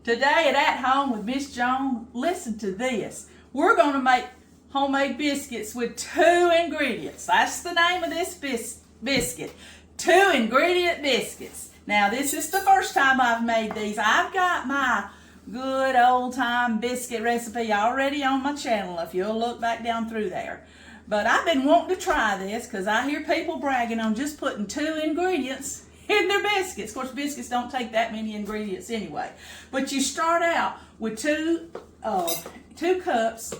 Today at Home with Miss Joan, listen to this. We're going to make homemade biscuits with 2 ingredients. That's the name of this biscuit. 2 ingredient biscuits. Now this is the first time I've made these. I've got my good old time biscuit recipe already on my channel if you'll look back down through there. But I've been wanting to try this because I hear people bragging on just putting 2 ingredients in their biscuits. Of course, biscuits don't take that many ingredients anyway. But you start out with 2 cups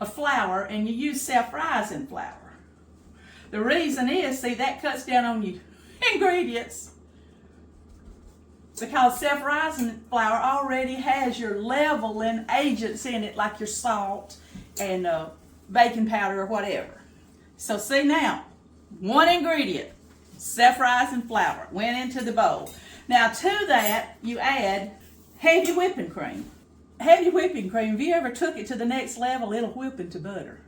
of flour, and you use self-rising flour. The reason is, see, that cuts down on your ingredients because self-rising flour already has your leveling agents in it, like your salt and baking powder or whatever. So see now, 1 ingredient, self-rising flour, went into the bowl. Now to that, you add heavy whipping cream. Heavy whipping cream, if you ever took it to the next level, it'll whip into butter.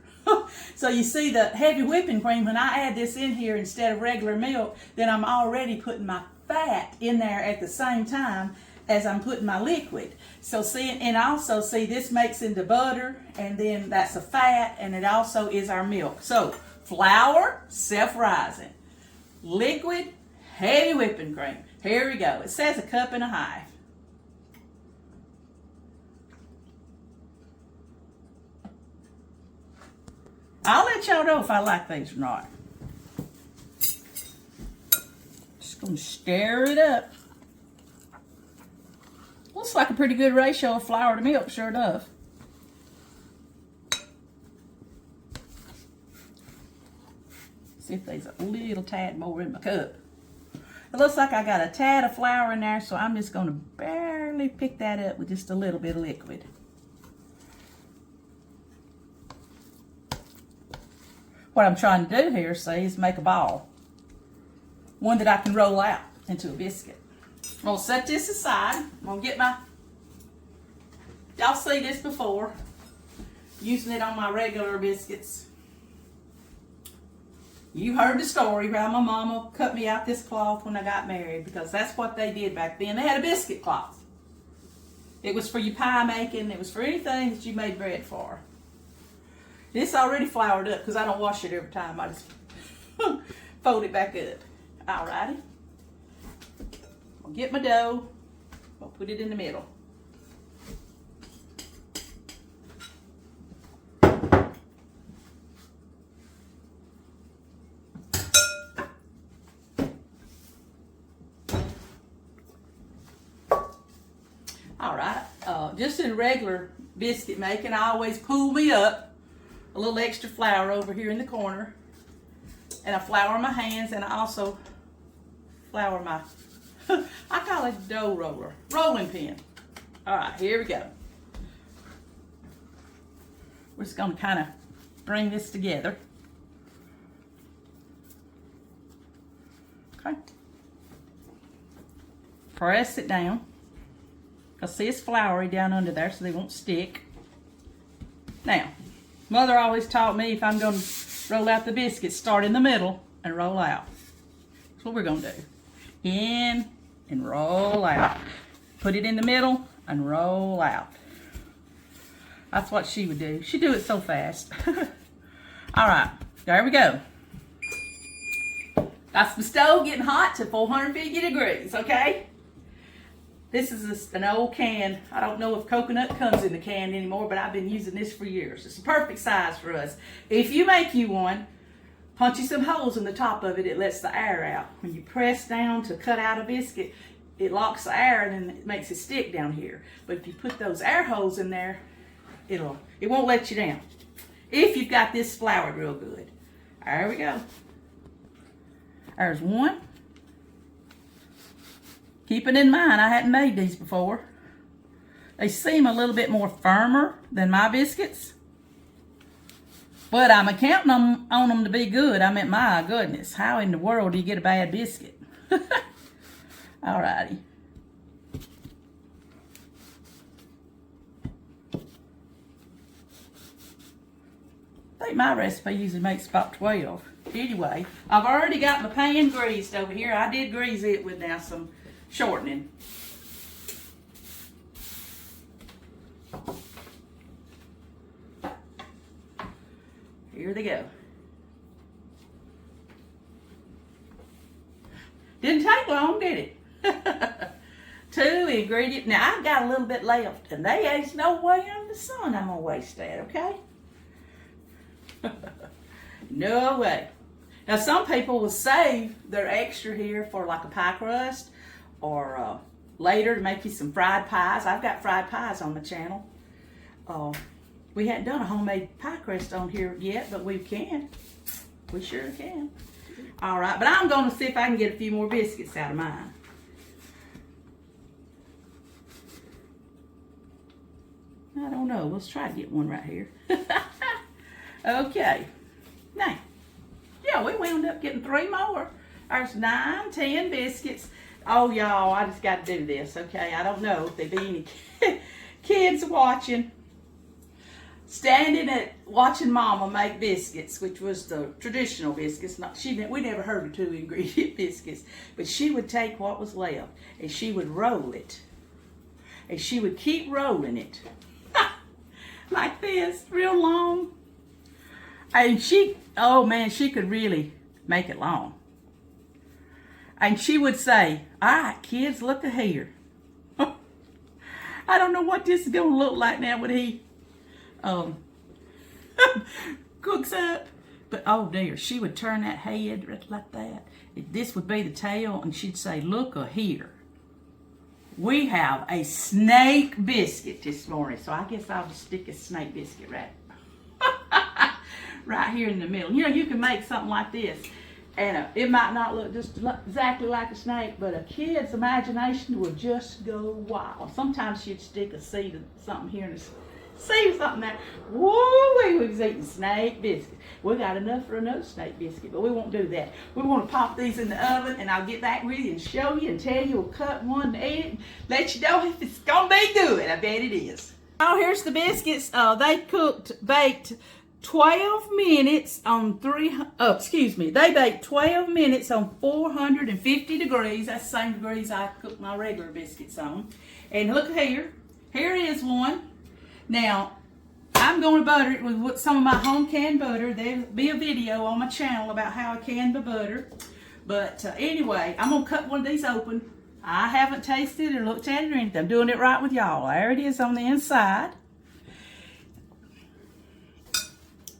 So you see the heavy whipping cream, when I add this in here instead of regular milk, then I'm already putting my fat in there at the same time as I'm putting my liquid. So see, and also see, this makes into butter, and then that's a fat, and it also is our milk. So flour, self-rising. Liquid, heavy whipping cream. Here we go. It says 1.5 cups. I'll let y'all know if I like these or not. Just gonna stir it up. Looks like a pretty good ratio of flour to milk, sure enough. See if there's a little tad more in my cup. It looks like I got a tad of flour in there, so I'm just gonna barely pick that up with just a little bit of liquid. What I'm trying to do here, see, is make a ball. One that I can roll out into a biscuit. I'm gonna set this aside. I'm gonna get my, y'all see this before, using it on my regular biscuits. You heard the story how my mama cut me out this cloth when I got married, because that's what they did back then. They had a biscuit cloth. It was for your pie making. It was for anything that you made bread for. It's already floured up because I don't wash it every time. I just fold it back up. Alrighty. I'll get my dough. I'll put it in the middle. Alright. Just in regular biscuit making, I always pull me up a little extra flour over here in the corner, and I flour my hands, and I also flour my I call it dough roller, rolling pin. All right, here we go. We're just going to kind of bring this together. Okay. Press it down. Because see, it's floury down under there, so they won't stick. Now, Mother always taught me if I'm going to roll out the biscuits, start in the middle and roll out. That's what we're going to do. In and roll out. Put it in the middle and roll out. That's what she would do. She'd do it so fast. All right, there we go. That's the stove getting hot to 450 degrees, okay? This is an old can. I don't know if coconut comes in the can anymore, but I've been using this for years. It's a perfect size for us. If you make you one, punch you some holes in the top of it. It lets the air out. When you press down to cut out a biscuit, it locks the air and then it makes it stick down here. But if you put those air holes in there, it won't let you down. If you've got this floured real good. There we go. There's one. Keeping in mind, I hadn't made these before. They seem a little bit more firmer than my biscuits. But I'm counting on them to be good. I mean, my goodness, how in the world do you get a bad biscuit? Alrighty. I think my recipe usually makes about 12. Anyway, I've already got my pan greased over here. I did grease it with now some shortening. here they go. Didn't take long, did it? 2 ingredients. Now, I've got a little bit left, and there ain't no way under the sun I'm going to waste that, okay? No way. Now, some people will save their extra here for like a pie crust or later to make you some fried pies. I've got fried pies on my channel. We hadn't done a homemade pie crust on here yet, but we can. We sure can. All right, but I'm going to see if I can get a few more biscuits out of mine. I don't know. Let's try to get one right here. Okay. Now, yeah, we wound up getting 3 more. There's 9, 10 biscuits. Oh, y'all, I just got to do this, okay? I don't know if there be any kids watching. Standing at watching Mama make biscuits, which was the traditional biscuits. We never heard of 2 ingredient biscuits, but she would take what was left and she would roll it, and she would keep rolling it like this, real long. And oh man, she could really make it long. And she would say, "All right, kids, look at here." I don't know what this is gonna look like now when he cooks up, but oh dear, she would turn that head right like that. This would be the tail, and she'd say, "Look here, we have a snake biscuit this morning." So I guess I'll just stick a snake biscuit right here in the middle. You know, you can make something like this, and it might not look just exactly like a snake, but a kid's imagination will just go wild. Sometimes she'd stick a seed of something here and see something there. Whoa, we was eating snake biscuits. We got enough for another snake biscuit, but we won't do that. We want to pop these in the oven, and I'll get back with you and show you and tell you, we'll cut one and eat it, and let you know if it's gonna be good. I bet it is. Oh, here's the biscuits. They baked 12 minutes on they baked 12 minutes on 450 degrees. That's the same degrees I cook my regular biscuits on. And look here. Here is one. Now, I'm going to butter it with some of my home canned butter. There'll be a video on my channel about how I can my butter. But anyway, I'm going to cut one of these open. I haven't tasted or looked at it or anything. I'm doing it right with y'all. There it is on the inside.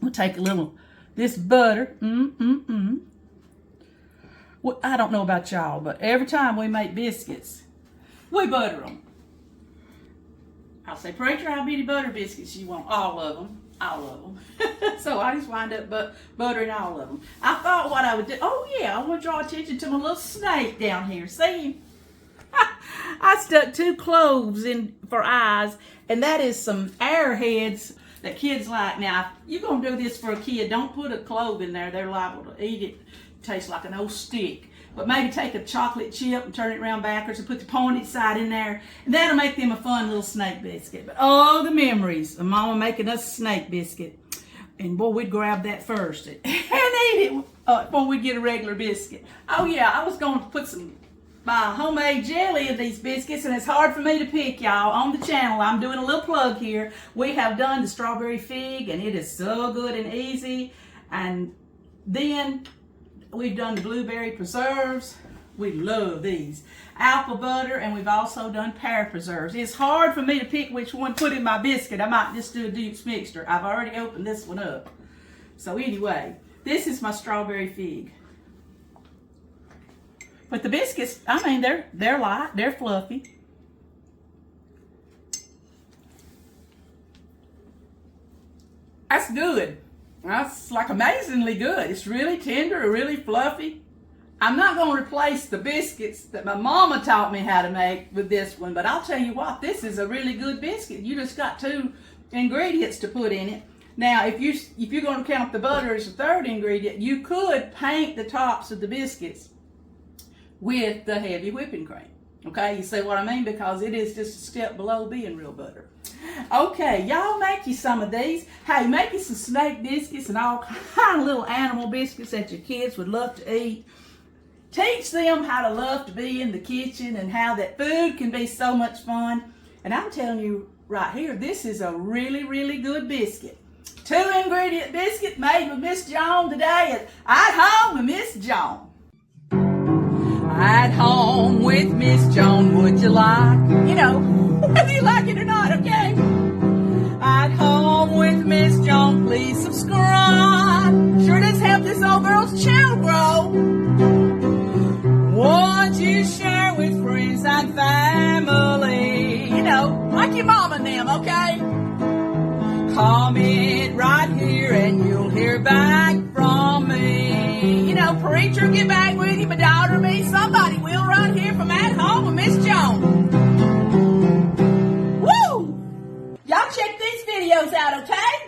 We'll take a little, this butter. Well, I don't know about y'all, but every time we make biscuits, we butter them. I'll say, "Preacher, how many butter biscuits you want?" All of them. All of them. So I just wind up buttering all of them. I thought what I would do, oh yeah, I want to draw attention to my little snake down here. See him? I stuck 2 cloves in for eyes, and that is some airheads that kids like. Now, if you're going to do this for a kid, don't put a clove in there. They're liable to eat it. It tastes like an old stick. But maybe take a chocolate chip and turn it around backwards and put the pointed side in there. And that'll make them a fun little snake biscuit. But oh, the memories of Mama making us a snake biscuit. And boy, we'd grab that first and eat it before we'd get a regular biscuit. Oh yeah, I was going to put my homemade jelly in these biscuits, and it's hard for me to pick, y'all. On the channel, I'm doing a little plug here. We have done the strawberry fig, and it is so good and easy. And then we've done the blueberry preserves. We love these. Apple butter, and we've also done pear preserves. It's hard for me to pick which one to put in my biscuit. I might just do a Duke's mixture. I've already opened this one up. So anyway, this is my strawberry fig. But the biscuits, I mean, they're light, they're fluffy. That's good. That's like amazingly good. It's really tender, really fluffy. I'm not going to replace the biscuits that my mama taught me how to make with this one, but I'll tell you what, this is a really good biscuit. You just got 2 ingredients to put in it. Now, if you're going to count the butter as the 3rd ingredient, you could paint the tops of the biscuits with the heavy whipping cream. Okay, you see what I mean? Because it is just a step below being real butter. Okay, y'all make you some of these. Hey, make you some snake biscuits and all kind of little animal biscuits that your kids would love to eat. Teach them how to love to be in the kitchen and how that food can be so much fun. And I'm telling you right here, this is a really, really good biscuit. 2-ingredient biscuit made with Miss Joan today at home with Miss Joan. At home with Miss Joan, would you like? You know, whether you like it or not, okay? At home with Miss Joan, please subscribe. Sure does help this old girl's channel grow. Won't you share with friends and family? You know, like your mom and them, okay? Comment right here and you'll hear back from me. You know, preacher, get back with you, my daughter, me, somebody will right here from At Home with Miss Joan. Woo! Y'all check these videos out, okay?